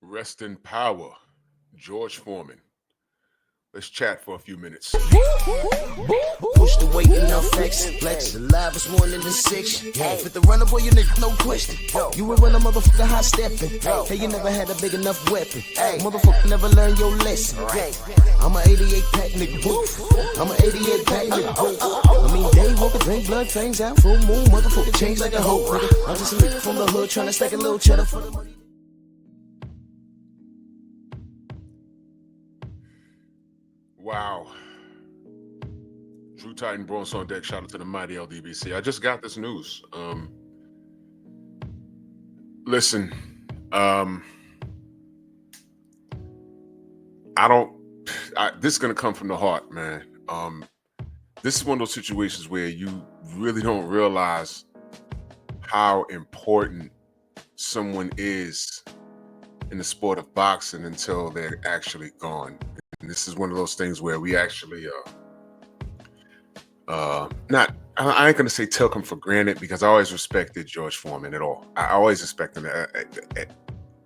Rest in power, George Foreman. Let's chat for a few minutes. Push the weight and now flex. Alive is more than the six. Fit the runner, boy, you nigga, no question. You will run a motherfucker high stepping. Hey, you never had a big enough weapon. Motherfucker never learned your lesson. I'm an 88 pack nigga, boo. I'm an 88 pack nigga, boo. I mean, day walker, drink blood, fangs out, full moon, motherfucker change like a hoe, nigga. I'm just a nigga from the hood trying to stack a little cheddar for the money. Wow. Drew Titan Bronx on deck. Shout out to the mighty LDBC. I just got this news. Listen, this is gonna come from the heart, man. This is one of those situations where you really don't realize how important someone is in the sport of boxing until they're actually gone. And this is one of those things where we actually I ain't gonna say took him for granted, because I always respected George Foreman at all. I always respected him at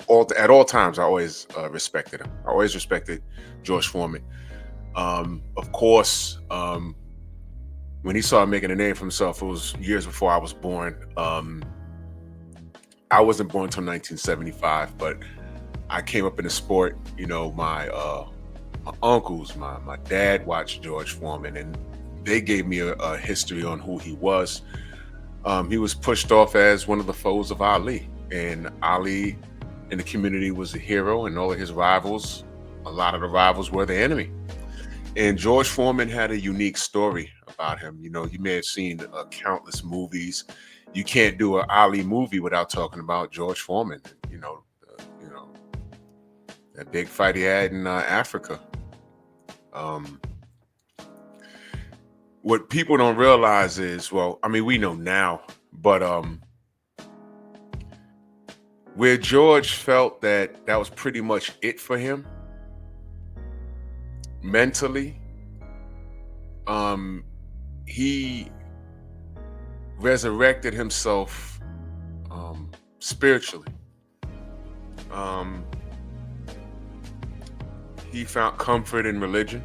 all times. I always respected him. I always respected George Foreman. Of course, when he started making a name for himself, it was years before I was born. I wasn't born until 1975, but I came up in the sport. You know, my uncles, my dad watched George Foreman, and they gave me a history on who he was. He was pushed off as one of the foes of Ali, and Ali in the community was a hero, and all of his rivals, a lot of the rivals were the enemy. And George Foreman had a unique story about him. You know, you may have seen countless movies. You can't do an Ali movie without talking about George Foreman. You know, that big fight he had in Africa. What people don't realize is, well, I mean, we know now, but where George felt that was pretty much it for him mentally, he resurrected himself spiritually. He found comfort in religion.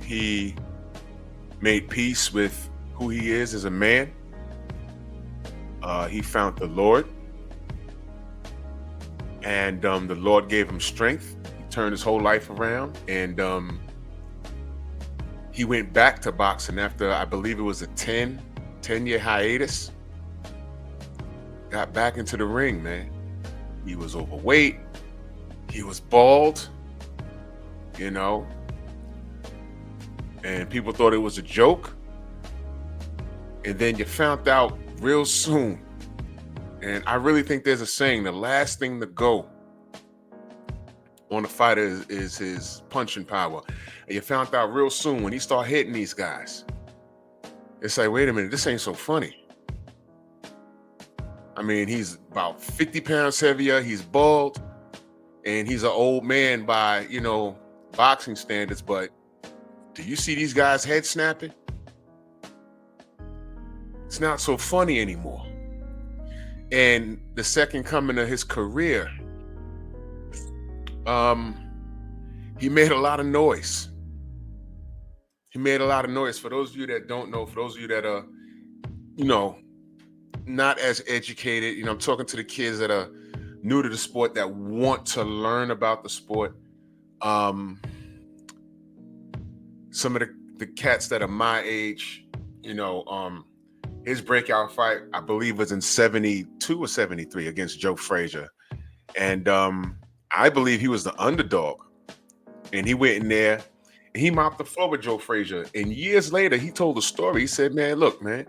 He made peace with who he is as a man. He found the Lord, and the Lord gave him strength. He turned his whole life around, and he went back to boxing after, I believe it was a 10-year hiatus. Got back into the ring, man. He was overweight. He was bald, you know, and people thought it was a joke. And then you found out real soon. And I really think there's a saying, the last thing to go on a fighter is his punching power. And you found out real soon when he started hitting these guys. It's like, wait a minute, this ain't so funny. I mean, he's about 50 pounds heavier, he's bald, and he's an old man by, you know, boxing standards, but do you see these guys head snapping? It's not so funny anymore. And the second coming of his career, he made a lot of noise. He made a lot of noise. For those of you that don't know, for those of you that are, you know, not as educated, you know, I'm talking to the kids that are new to the sport, that want to learn about the sport. Some of the cats that are my age, you know, his breakout fight, I believe, was in 72 or 73 against Joe Frazier. And I believe he was the underdog. And he went in there and he mopped the floor with Joe Frazier. And years later, he told the story. He said, man, look, man,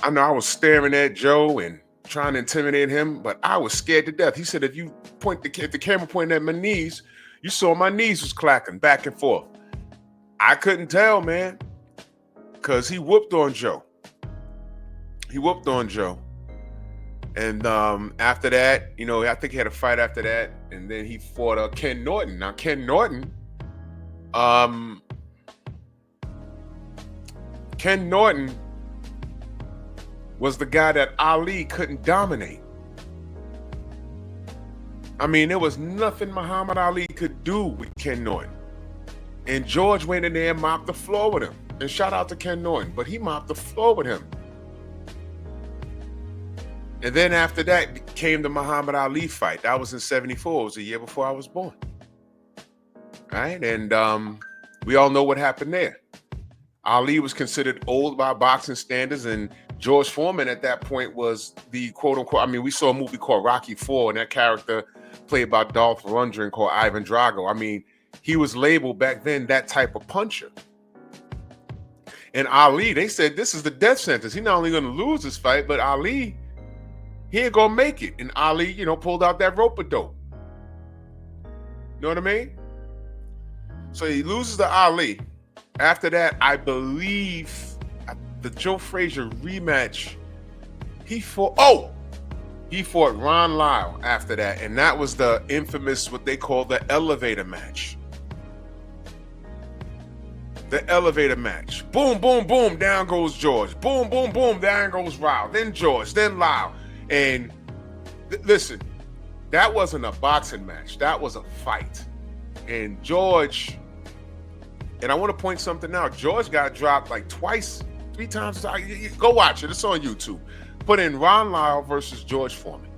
I know I was staring at Joe and trying to intimidate him, but I was scared to death. He said, if you point the camera pointing at my knees, you saw my knees was clacking back and forth. I couldn't tell, man, because he whooped on Joe. He whooped on Joe. And after that, you know, I think he had a fight after that. And then he fought Ken Norton. Now, Ken Norton was the guy that Ali couldn't dominate. I mean, there was nothing Muhammad Ali could do with Ken Norton. And George went in there and mopped the floor with him. And shout out to Ken Norton, but he mopped the floor with him. And then after that came the Muhammad Ali fight. That was in 74. It was a year before I was born. Right? And we all know what happened there. Ali was considered old by boxing standards, and George Foreman at that point was the quote-unquote, I mean, we saw a movie called Rocky IV, and that character played by Dolph Lundgren called Ivan Drago. I mean, he was labeled back then that type of puncher. And Ali, they said this is the death sentence. He's not only going to lose this fight, but Ali, he ain't going to make it. And Ali, pulled out that rope-a-dope. You know what I mean? So he loses to Ali. After that, I believe the Joe Frazier rematch, he fought Ron Lyle after that. And that was the infamous, what they call the elevator match. The elevator match. Boom, boom, boom, down goes George. Boom, boom, boom, down goes Lyle. Then George, then Lyle. And listen, that wasn't a boxing match. That was a fight. And George, and I want to point something out. George got dropped like twice, 3 times. Go watch it. It's on YouTube. Put in Ron Lyle versus George Foreman.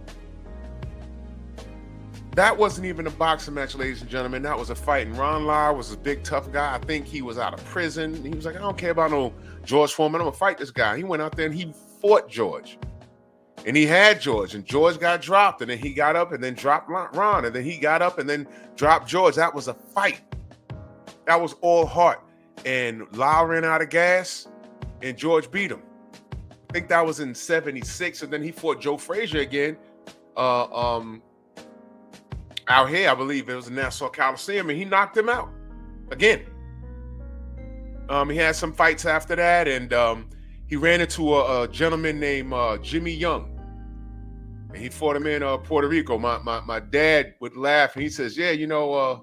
That wasn't even a boxing match, ladies and gentlemen. That was a fight. And Ron Lyle was a big, tough guy. I think he was out of prison. He was like, I don't care about no George Foreman. I'm going to fight this guy. He went out there and he fought George. And he had George. And George got dropped. And then he got up and then dropped Ron. And then he got up and then dropped George. That was a fight. That was all heart. And Lyle ran out of gas. And George beat him. I think that was in 76. And then he fought Joe Frazier again. Out here, I believe it was in Nassau Coliseum, and he knocked him out again. He had some fights after that, and he ran into a gentleman named Jimmy Young, and he fought him in Puerto Rico. My dad would laugh, and he says, "Yeah, the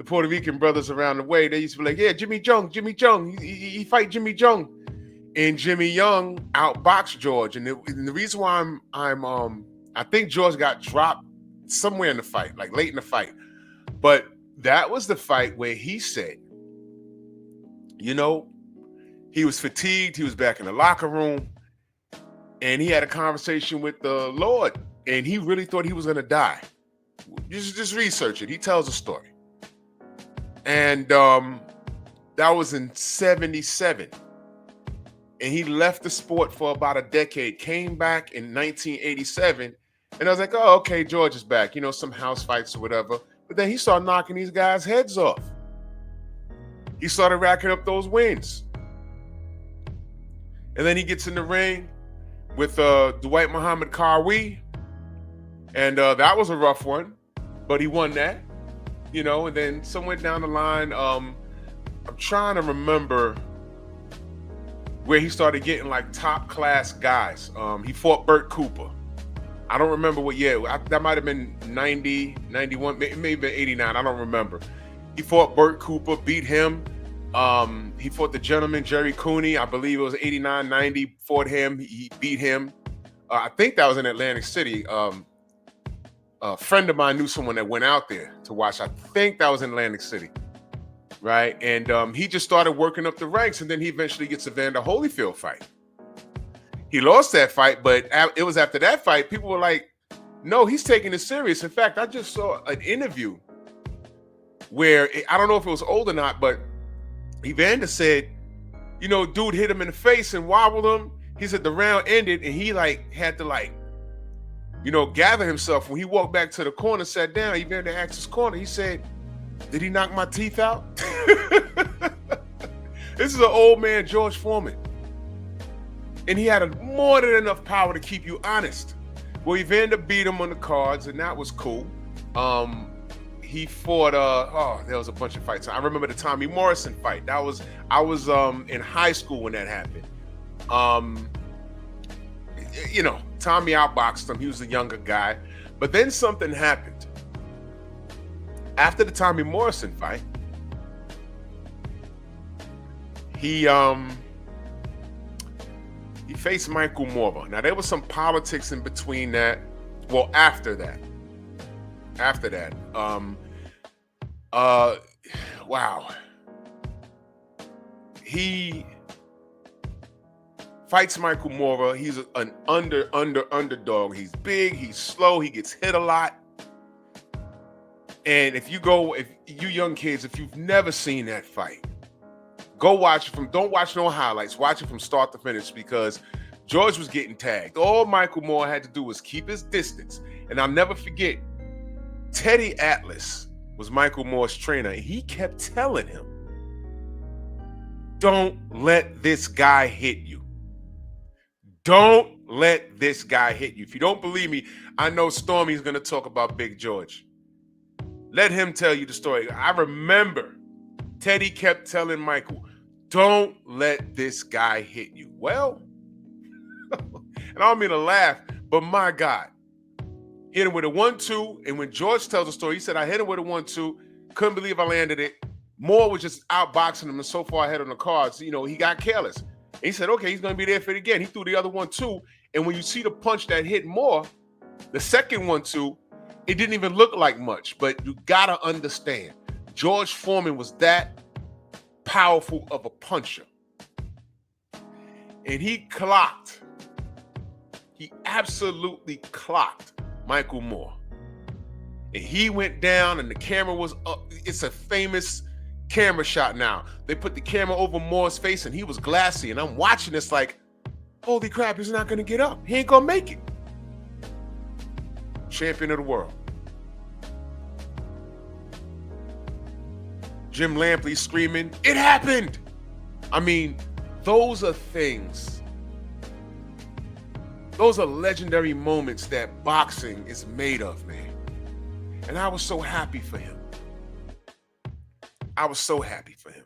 Puerto Rican brothers around the way, they used to be like, yeah, Jimmy Jung, he fight Jimmy Jung," and Jimmy Young outboxed George, and the reason why I think George got dropped somewhere in the fight, like late in the fight. But that was the fight where he said, he was fatigued. He was back in the locker room and he had a conversation with the Lord and he really thought he was going to die. Just research it. He tells a story. And that was in 77. And he left the sport for about a decade, came back in 1987. And I was like, oh, okay, George is back. Some house fights or whatever. But then he started knocking these guys' heads off. He started racking up those wins. And then he gets in the ring with Dwight Muhammad Karwi. And that was a rough one. But he won that. And then somewhere down the line, I'm trying to remember where he started getting like top class guys. He fought Burt Cooper. I don't remember what year. That might have been 90, 91, maybe 89. I don't remember. He fought Burt Cooper, beat him. He fought the gentleman, Jerry Cooney. I believe it was 89, 90, fought him. He beat him. I think that was in Atlantic City. A friend of mine knew someone that went out there to watch. I think that was in Atlantic City. Right? And he just started working up the ranks, and then he eventually gets a Vander Holyfield fight. He lost that fight, but it was after that fight, people were like, no, he's taking it serious. In fact, I just saw an interview where, I don't know if it was old or not, but Evander said, dude hit him in the face and wobbled him. He said the round ended and he had to gather himself. When he walked back to the corner, sat down, Evander asked his corner, he said, did he knock my teeth out? This is an old man, George Foreman. And he had more than enough power to keep you honest. Well, Evander beat him on the cards, and that was cool. He fought, there was a bunch of fights. I remember the Tommy Morrison fight. I was in high school when that happened. Tommy outboxed him. He was a younger guy. But then something happened. After the Tommy Morrison fight, he faced Michael Moorer. Now, there was some politics in between that. Well, after that. after that. Uh, wow. He fights Michael Moorer. He's an underdog. He's big. He's slow. He gets hit a lot. And if you young kids, if you've never seen that fight, go watch it don't watch no highlights. Watch it from start to finish, because George was getting tagged. All Michael Moorer had to do was keep his distance. And I'll never forget, Teddy Atlas was Michael Moore's trainer, and he kept telling him, don't let this guy hit you. Don't let this guy hit you. If you don't believe me, I know Stormy's going to talk about Big George. Let him tell you the story. I remember Teddy kept telling Michael, don't let this guy hit you. Well, and I don't mean to laugh, but my God, hit him with a 1-2. And when George tells the story, he said, I hit him with a 1-2. Couldn't believe I landed it. Moore was just outboxing him and so far ahead on the cards. You know, he got careless. And he said, okay, he's going to be there for it again. He threw the other 1-2. And when you see the punch that hit Moore, the second 1-2, it didn't even look like much. But you got to understand, George Foreman was that powerful of a puncher. And he absolutely clocked Michael Moorer. And he went down and the camera was up. It's a famous camera shot now. They put the camera over Moore's face and he was glassy. And I'm watching this like, holy crap, he's not going to get up. He ain't going to make it. Champion of the world. Jim Lampley screaming, it happened. I mean, those are things. Those are legendary moments that boxing is made of, man. And I was so happy for him. I was so happy for him.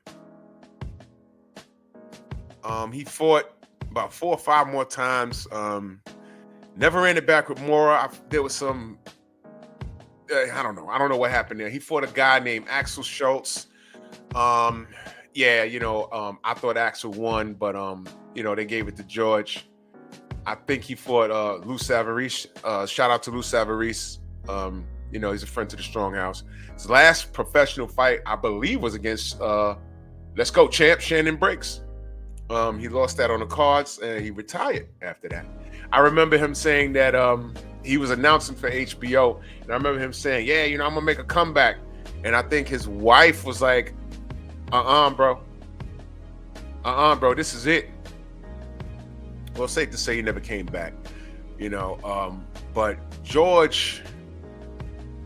He fought about 4 or 5 more times. Never ran it back with Moorer. There was some, I don't know. I don't know what happened there. He fought a guy named Axel Schultz. I thought Axel won, but they gave it to George. I think he fought Lou Savarese. Shout out to Lou Savarese. He's a friend to the Stronghouse. His last professional fight, I believe, was against Let's Go champ Shannon Briggs. He lost that on the cards and he retired after that. I remember him saying that he was announcing for HBO, and I remember him saying, yeah, I'm gonna make a comeback. And I think his wife was like, bro, this is it. Well, safe to say he never came back, but George,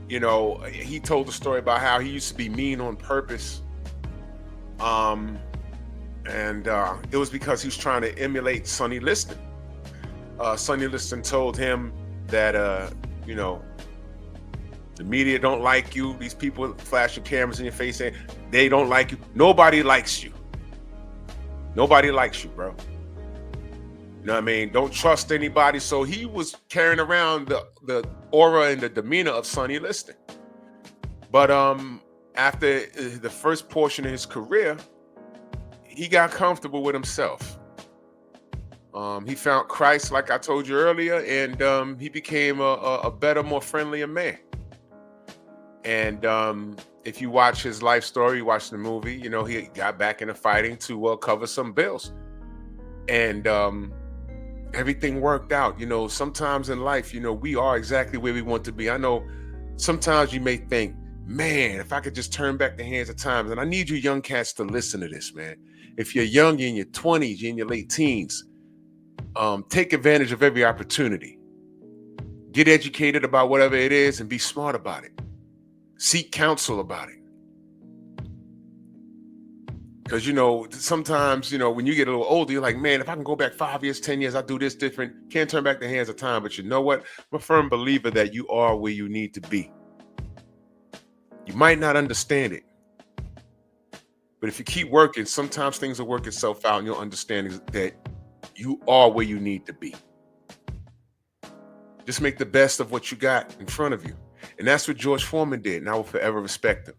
he told the story about how he used to be mean on purpose. It was because he was trying to emulate Sonny Liston. Sonny Liston told him that, the media don't like you. These people flashing cameras in your face saying they don't like you. Nobody likes you. Nobody likes you, bro. You know what I mean? Don't trust anybody. So he was carrying around the aura and the demeanor of Sonny Liston. But after the first portion of his career, he got comfortable with himself. He found Christ, like I told you earlier, and he became a better, more friendlier man. And if you watch his life story, you watch the movie, he got back into fighting to cover some bills. And everything worked out. Sometimes in life, we are exactly where we want to be. I know sometimes you may think, man, if I could just turn back the hands of time. And I need you young cats to listen to this, man. If you're young, you're in your 20s, you're in your late teens, take advantage of every opportunity. Get educated about whatever it is and be smart about it. Seek counsel about it. Because, sometimes, when you get a little older, you're like, man, if I can go back 5 years, 10 years, I'll do this different. Can't turn back the hands of time. But you know what? I'm a firm believer that you are where you need to be. You might not understand it. But if you keep working, sometimes things will work itself out and you'll understand that you are where you need to be. Just make the best of what you got in front of you. And that's what George Foreman did, and I will forever respect him.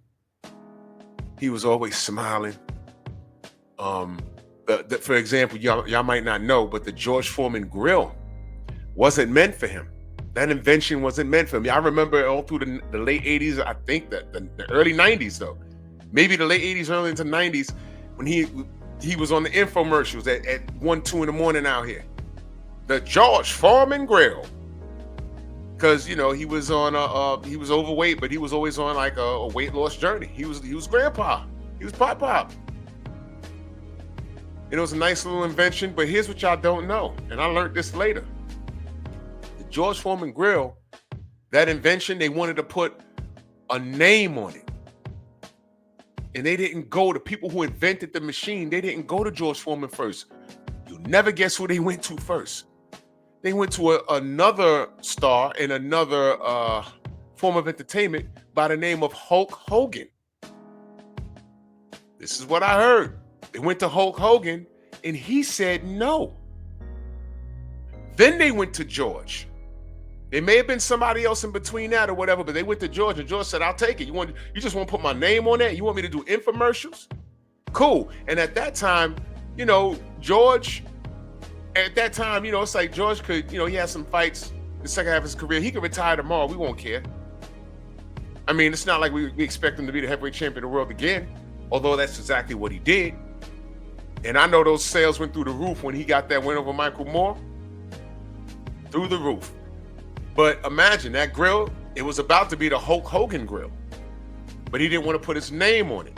He was always smiling. For example, y'all might not know, but the George Foreman grill wasn't meant for him. That invention wasn't meant for me. I remember all through the late 80s, I think that the early 90s though. Maybe the late 80s, early into 90s, when he was on the infomercials at 1, 2 in the morning out here. The George Foreman grill. Because he was on he was overweight, but he was always on like a weight loss journey. He was grandpa. He was pop. It was a nice little invention, but here's what y'all don't know, and I learned this later. The George Foreman grill, that invention, they wanted to put a name on it. And they didn't go to people who invented the machine. They didn't go to George Foreman first. You'll never guess who they went to first. They went to another star in another form of entertainment by the name of Hulk Hogan. This is what I heard. They went to Hulk Hogan and he said no. Then they went to George. It may have been somebody else in between that or whatever, but they went to George and George said, I'll take it. You just want to put my name on that? You want me to do infomercials? Cool. And at that time, George, it's like George could, he had some fights the second half of his career. He could retire tomorrow. We won't care. I mean, it's not like we expect him to be the heavyweight champion of the world again, although that's exactly what he did. And I know those sales went through the roof when he got that win over Michael Moore. Through the roof. But imagine that grill, it was about to be the Hulk Hogan grill, but he didn't want to put his name on it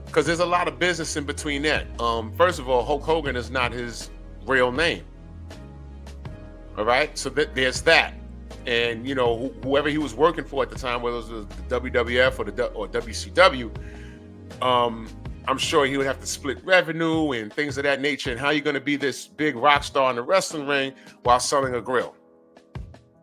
because there's a lot of business in between that. First of all, Hulk Hogan is not his real name. All right, so there's that. And whoever he was working for at the time, whether it was the WWF or WCW, I'm sure he would have to split revenue and things of that nature. And how you going to be this big rock star in the wrestling ring while selling a grill?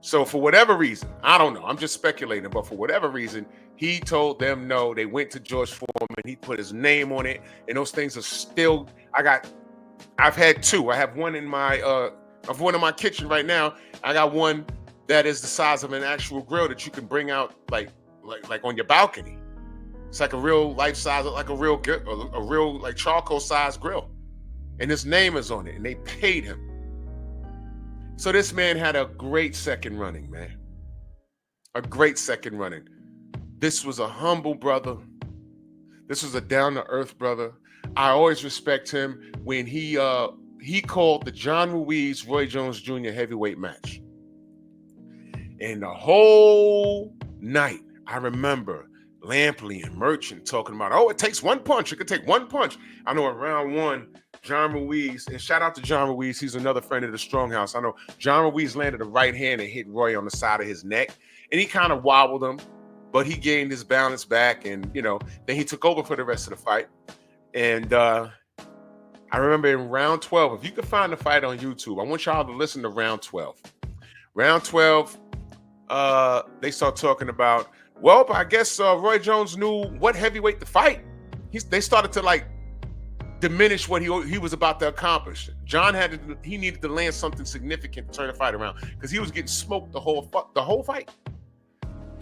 So for whatever reason, I don't know, I'm just speculating, but for whatever reason, he told them no. They went to George Foreman. He put his name on it, and those things are still. I've had two. I have one in my kitchen right now. I got one that is the size of an actual grill that you can bring out like on your balcony. It's like a real life size, like a real like charcoal size grill, and his name is on it, and they paid him. So this man had a great second running, man. A great second running. This was a humble brother. This was a down-to-earth brother. I always respect him when he called the John Ruiz Roy Jones Jr. heavyweight match. And the whole night, I remember Lampley and Merchant talking about, it takes one punch. It could take one punch. I know at round one, John Ruiz, and shout out to John Ruiz. He's another friend of the Stronghouse. I know John Ruiz landed a right hand and hit Roy on the side of his neck, and he kind of wobbled him, but he gained his balance back, and then he took over for the rest of the fight. And I remember in round 12, if you can find the fight on YouTube, I want y'all to listen to round 12. Round 12, they start talking about, I guess Roy Jones knew what heavyweight to fight. They started to diminish what he was about to accomplish. John he needed to land something significant to turn the fight around because he was getting smoked the whole fight.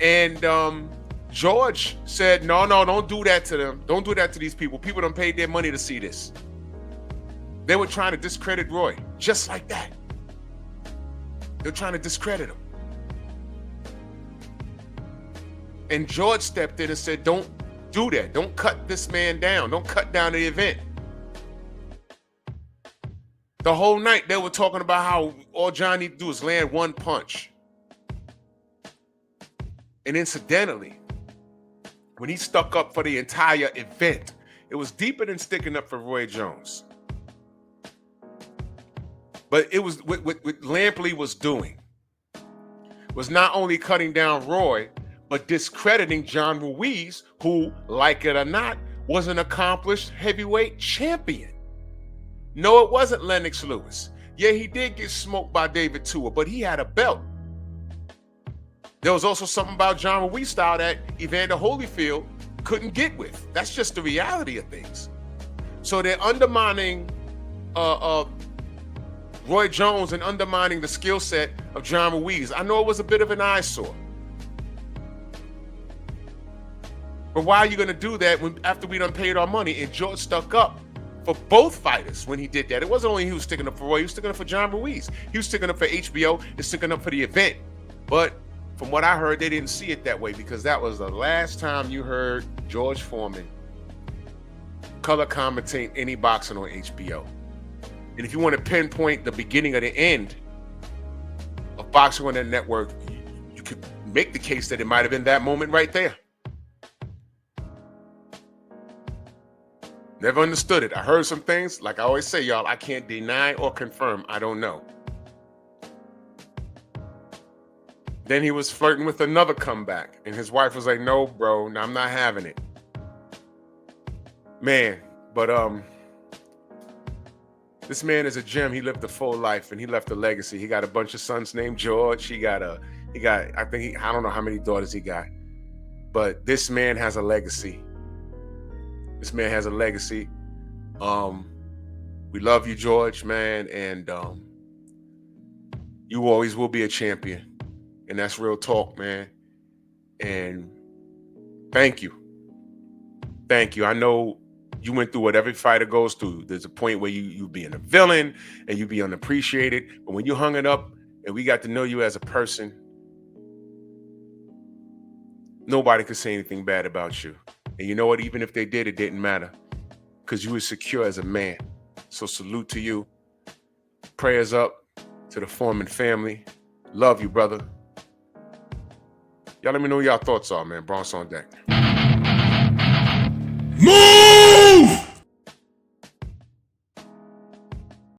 And George said, no, don't do that to them. Don't do that to these people. People done paid their money to see this. They were trying to discredit Roy, just like that. They're trying to discredit him. And George stepped in and said, don't do that. Don't cut this man down. Don't cut down the event. The whole night they were talking about how all John needed to do is land one punch. And incidentally, when he stuck up for the entire event, it was deeper than sticking up for Roy Jones. But it was what Lampley was doing was not only cutting down Roy, but discrediting John Ruiz, who, like it or not, was an accomplished heavyweight champion. No, it wasn't Lennox Lewis. Yeah, he did get smoked by David Tua, but he had a belt. There was also something about John Ruiz style that Evander Holyfield couldn't get with. That's just the reality of things. So they're undermining Roy Jones and undermining the skill set of John Ruiz. I know it was a bit of an eyesore. But why are you going to do that after we done paid our money? And George stuck up for both fighters when he did that. It wasn't only he was sticking up for Roy, he was sticking up for John Ruiz. He was sticking up for HBO and sticking up for the event. But from what I heard, they didn't see it that way because that was the last time you heard George Foreman color commentate any boxing on HBO. And if you want to pinpoint the beginning of the end of boxing on that network, you could make the case that it might have been that moment right there. Never understood it. I heard some things, like I always say, y'all, I can't deny or confirm. I don't know. Then he was flirting with another comeback, and his wife was like, no, bro, no, I'm not having it. Man, but this man is a gem. He lived a full life and he left a legacy. He got a bunch of sons named George. I don't know how many daughters he got, but this man has a legacy. This man has a legacy. We love you, George, man, and you always will be a champion. And that's real talk, man. And thank you. Thank you. I know you went through what every fighter goes through. There's a point where you being a villain and you be unappreciated. But when you hung it up and we got to know you as a person, nobody could say anything bad about you. And you know what? Even if they did, it didn't matter because you were secure as a man. So salute to you. Prayers up to the Foreman family. Love you, brother. Y'all let me know what y'all thoughts are, man. Bronx on deck. Move!